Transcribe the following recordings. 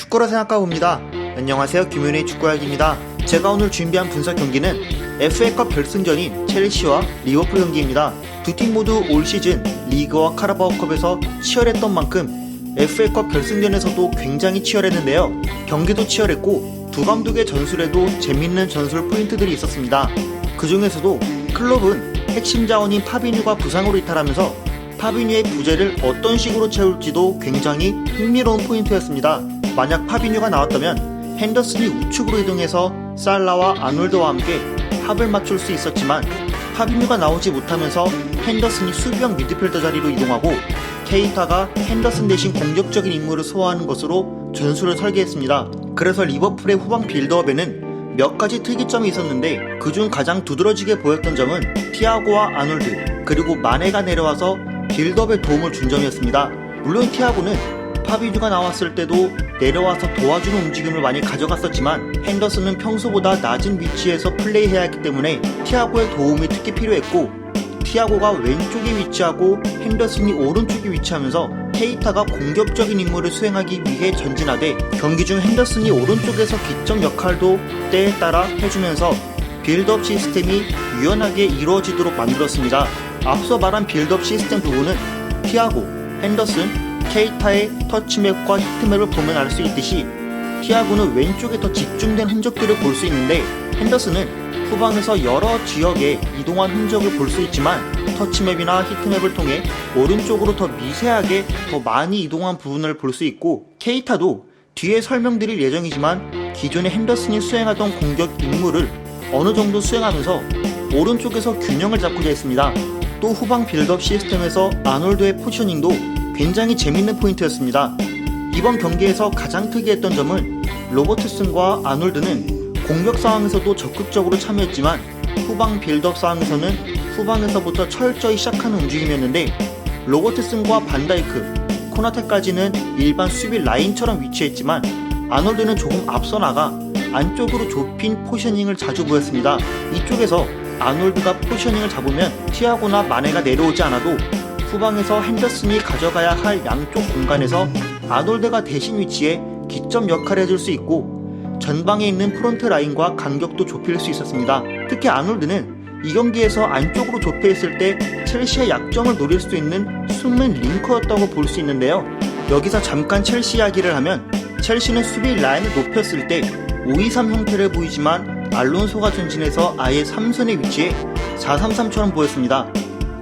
축구라 생각해봅니다. 안녕하세요, 김윤의 축구야기입니다. 제가 오늘 준비한 분석 경기는 FA컵 결승전인 첼시와 리버풀 경기입니다. 두 팀 모두 올 시즌 리그와 카라바오컵에서 치열했던 만큼 FA컵 결승전에서도 굉장히 치열했는데요. 경기도 치열했고 두 감독의 전술에도 재밌는 전술 포인트들이 있었습니다. 그 중에서도 클롭은 핵심 자원인 파비뉴가 부상으로 이탈하면서 파비뉴의 부재를 어떤 식으로 채울지도 굉장히 흥미로운 포인트였습니다. 만약 파비뉴가 나왔다면 henderson이 우측으로 이동해서 살라와 아놀드와 함께 합을 맞출 수 있었지만 파비뉴가 나오지 못하면서 henderson이 수비형 미드필더 자리로 이동하고 케이타가 henderson 대신 공격적인 임무를 소화하는 것으로 전술을 설계했습니다. 그래서 리버풀의 후방 빌드업에는 몇 가지 특이점이 있었는데 그중 가장 두드러지게 보였던 점은 티아고와 아놀드 그리고 마네가 내려와서 빌드업에 도움을 준 점이었습니다. 물론 티아고는 파비뉴가 나왔을 때도 내려와서 도와주는 움직임을 많이 가져갔었지만 henderson은 평소보다 낮은 위치에서 플레이해야 했기 때문에 티아고의 도움이 특히 필요했고 티아고가 왼쪽에 위치하고 henderson이 오른쪽에 위치하면서 케이타가 공격적인 임무를 수행하기 위해 전진하되 경기 중 henderson이 오른쪽에서 기점 역할도 때에 따라 해주면서 빌드업 시스템이 유연하게 이루어지도록 만들었습니다. 앞서 말한 빌드업 시스템 부분은 티아고, henderson, 케이타의 터치맵과 히트맵을 보면 알 수 있듯이 티아고는 왼쪽에 더 집중된 흔적들을 볼 수 있는데 henderson은 후방에서 여러 지역에 이동한 흔적을 볼 수 있지만 터치맵이나 히트맵을 통해 오른쪽으로 더 미세하게 더 많이 이동한 부분을 볼 수 있고 케이타도 뒤에 설명드릴 예정이지만 기존에 henderson이 수행하던 공격 임무를 어느 정도 수행하면서 오른쪽에서 균형을 잡고자 했습니다. 또 후방 빌드업 시스템에서 아놀드의 포지셔닝도 굉장히 재밌는 포인트였습니다. 이번 경기에서 가장 특이했던 점은 로버트슨과 아놀드는 공격 상황에서도 적극적으로 참여했지만 후방 빌드업 상황에서는 후방에서부터 철저히 시작하는 움직임이었는데 로버트슨과 반다이크, 코나테까지는 일반 수비 라인처럼 위치했지만 아놀드는 조금 앞서 나가 안쪽으로 좁힌 포지셔닝을 자주 보였습니다. 이쪽에서 아놀드가 포지셔닝을 잡으면 티아고나 마네가 내려오지 않아도 후방에서 henderson이 가져가야 할 양쪽 공간에서 아놀드가 대신 위치해 기점 역할을 해줄 수 있고 전방에 있는 프론트 라인과 간격도 좁힐 수 있었습니다. 특히 아놀드는 이 경기에서 안쪽으로 좁혀 있을 때 첼시의 약점을 노릴 수 있는 숨은 링커였다고 볼 수 있는데요. 여기서 잠깐 첼시 이야기를 하면 첼시는 수비 라인을 높였을 때 5-2-3 형태를 보이지만 알론소가 전진해서 아예 3선에 위치해 4-3-3처럼 보였습니다.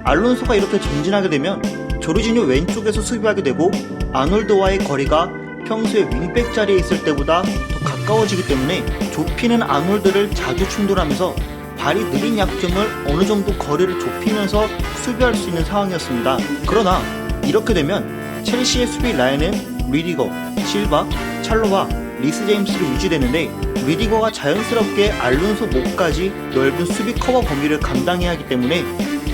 알론소가 이렇게 전진하게 되면 조르지뉴 왼쪽에서 수비하게 되고 아놀드와의 거리가 평소에 윙백 자리에 있을 때보다 더 가까워지기 때문에 좁히는 아놀드를 자주 충돌하면서 발이 느린 약점을 어느 정도 거리를 좁히면서 수비할 수 있는 상황이었습니다. 그러나 이렇게 되면 첼시의 수비 라인은 리디거, 실바, 찰로와 리스 제임스로 유지되는데 리디거가 자연스럽게 알론소 목까지 넓은 수비 커버 범위를 감당해야 하기 때문에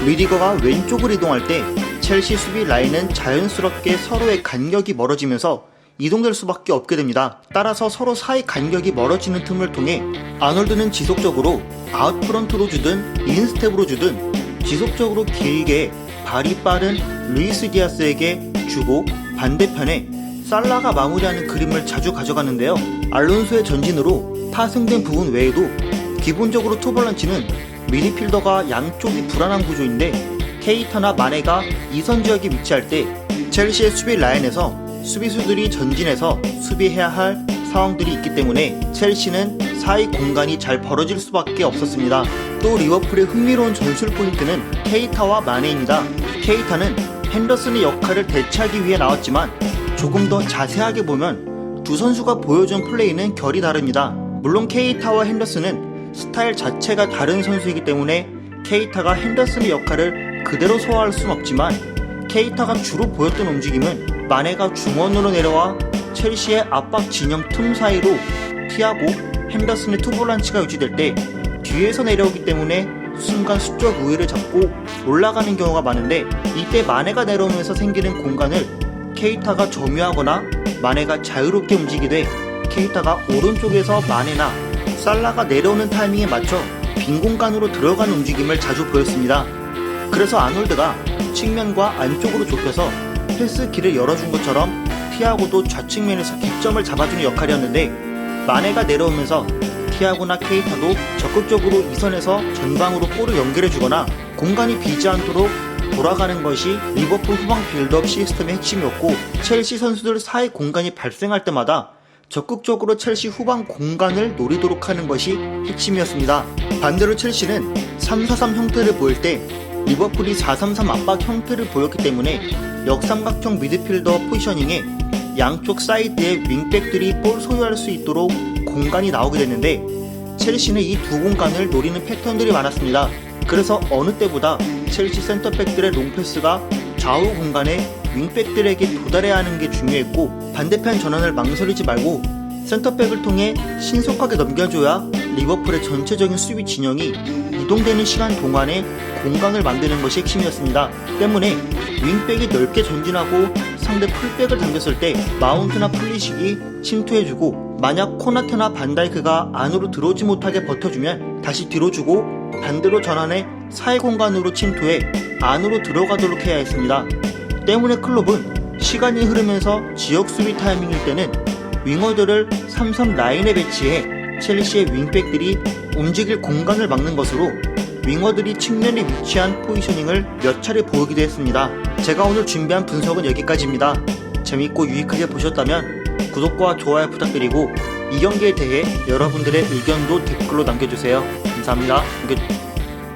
리디거가 왼쪽으로 이동할 때 첼시 수비 라인은 자연스럽게 서로의 간격이 멀어지면서 이동될 수밖에 없게 됩니다. 따라서 서로 사이 간격이 멀어지는 틈을 통해 아놀드는 지속적으로 아웃프런트로 주든 인스텝으로 주든 지속적으로 길게 발이 빠른 루이스 디아스에게 주고 반대편에 살라가 마무리하는 그림을 자주 가져가는데요. 알론소의 전진으로 파생된 부분 외에도 기본적으로 투볼란치는 미드필더가 양쪽이 불안한 구조인데 케이타나 마네가 2선 지역에 위치할 때 첼시의 수비 라인에서 수비수들이 전진해서 수비해야 할 상황들이 있기 때문에 첼시는 사이 공간이 잘 벌어질 수밖에 없었습니다. 또 리버풀의 흥미로운 전술 포인트는 케이타와 마네입니다. 케이타는 henderson의 역할을 대체하기 위해 나왔지만 조금 더 자세하게 보면 두 선수가 보여준 플레이는 결이 다릅니다. 물론 케이타와 henderson은 스타일 자체가 다른 선수이기 때문에 케이타가 henderson의 역할을 그대로 소화할 순 없지만 케이타가 주로 보였던 움직임은 마네가 중원으로 내려와 첼시의 압박 진영 틈 사이로 티아고, henderson의 투볼란치가 유지될 때 뒤에서 내려오기 때문에 순간 수적 우위를 잡고 올라가는 경우가 많은데 이때 마네가 내려오면서 생기는 공간을 케이타가 점유하거나 마네가 자유롭게 움직이되 케이타가 오른쪽에서 마네나 살라가 내려오는 타이밍에 맞춰 빈 공간으로 들어가는 움직임을 자주 보였습니다. 그래서 아놀드가 측면과 안쪽으로 좁혀서 패스 길을 열어준 것처럼 티아고도 좌측면에서 득점을 잡아주는 역할이었는데, 마네가 내려오면서 티아고나 케이타도 적극적으로 이선에서 전방으로 볼을 연결해주거나 공간이 비지 않도록 돌아가는 것이 리버풀 후방 빌드업 시스템의 핵심이었고, 첼시 선수들 사이 공간이 발생할 때마다 적극적으로 첼시 후방 공간을 노리도록 하는 것이 핵심이었습니다. 반대로 첼시는 3-4-3 형태를 보일 때 리버풀이 4-3-3 압박 형태를 보였기 때문에 역삼각형 미드필더 포지셔닝에 양쪽 사이드에 윙백들이 볼 소유할 수 있도록 공간이 나오게 됐는데, 첼시는 이 두 공간을 노리는 패턴들이 많았습니다. 그래서 어느 때보다 첼시 센터백들의 롱패스가 좌우 공간에 윙백들에게 도달해야 하는 게 중요했고, 반대편 전환을 망설이지 말고 센터백을 통해 신속하게 넘겨줘야 리버풀의 전체적인 수비 진영이 이동되는 시간 동안에 공간을 만드는 것이 핵심이었습니다. 때문에 윙백이 넓게 전진하고 상대 풀백을 당겼을 때 마운트나 플리식이 침투해주고, 만약 코나테나 반다이크가 안으로 들어오지 못하게 버텨주면 다시 뒤로 주고 반대로 전환해 사이 공간으로 침투해 안으로 들어가도록 해야 했습니다. 때문에 클롭은 시간이 흐르면서 지역 수비 타이밍일 때는 윙어들을 3-3 라인에 배치해 첼시의 윙백들이 움직일 공간을 막는 것으로 윙어들이 측면에 위치한 포지셔닝을 몇 차례 보이기도 했습니다. 제가 오늘 준비한 분석은 여기까지입니다. 재밌고 유익하게 보셨다면 구독과 좋아요 부탁드리고, 이 경기에 대해 여러분들의 의견도 댓글로 남겨주세요. 감사합니다. 끝.